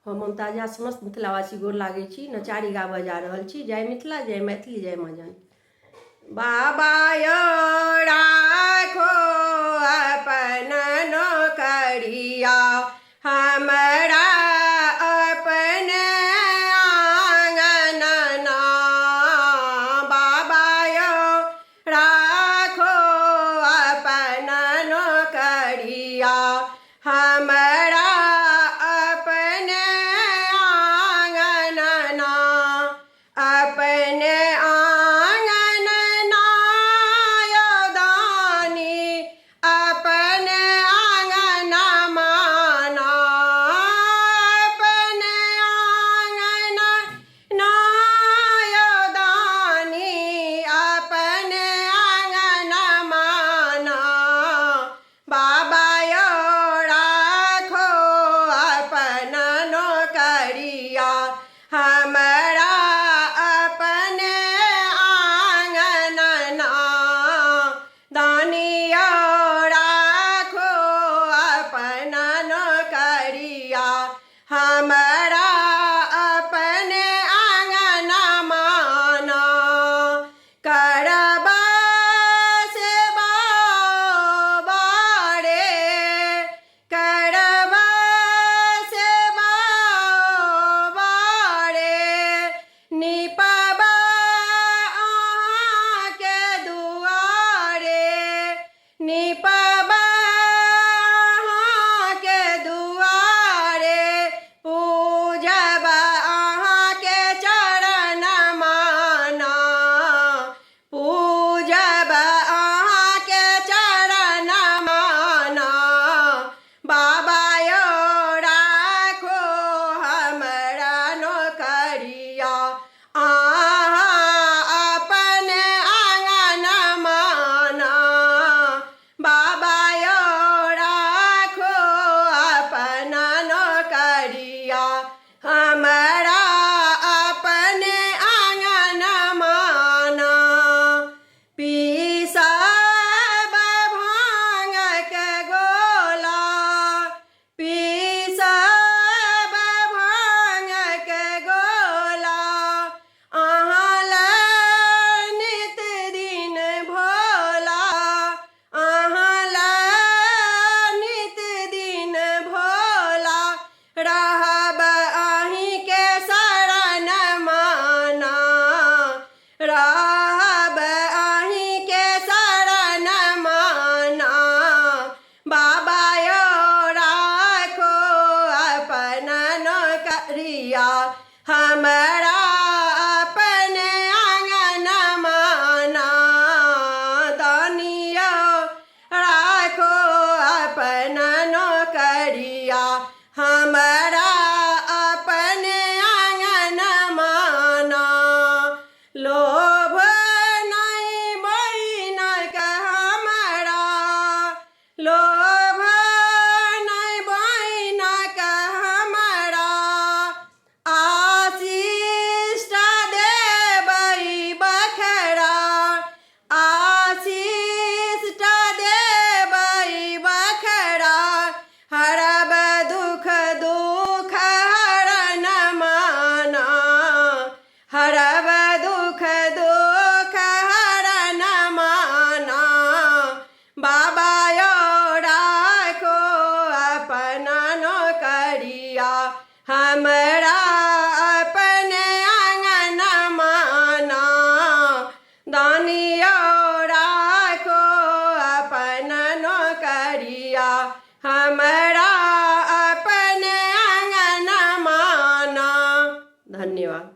हम ममताजा समस्त मिथिलावासी गोर लागै छी, नचारी गाबऽ जा रहल छी। जय मिथिला, जय मैथिली, जय माँ जानकी। बाबा यौ राखो अपन नौकरिया, हमरा अपन आंगनना। बाबा यौ राखो अपन नौकरिया, हमरा अपन आंगनना। अपन आंगनना यौ दानी, अपन आंगना माना। अपन आंगनना यौ दानी, अपन आंगना माना। बाबा यौ राखो अपन नौकरिया, हमरा अपन आंगनना। दानी यौ राखो अपन नौकरिया, हमरा अपन आंगना माना। करबा सेवा बारे, करबा सेवा बारे, निपबा अहाँके दुआरे। निपबा अहाँके दुआरे, पूजब अहाँके चरण माना। पूजब अहाँके चरण माना। बाबा यौ राखो हमरा नौकरिया, अहाँ अपन आंगना माना। बाबा यौ राखो अपन नौकरिया, हमरा अपन आंगना माना। पीसब भांगके गोला, पीसब भांगके गोला, अहाँ लए नित दिन भोला। अहाँ लए नित दिन भोला, रहब अहींके शरण माना। रहब अहींके शरण माना। बाबा यौ राखो अपन नौकरिया, हमरा अपन आंगना माना। दानी यौ राखो अपन नौकरिया, हमरा अपन आंगना माना। लोभ नहीं बहिनके हमरा, लोभ नहीं बहिनके हमरा। आशीष देबै बखरा, आशीष देबै बखरा। हरब दुख दुख हरण माना। हरब दुख दुख हरण माना। बाबा यौ राखो अपन नौकरिया, हमरा अपन आंगना माना। दानी यौ राखो अपन नौकरिया, हमरा अपन आंगना माना। धन्यवाद।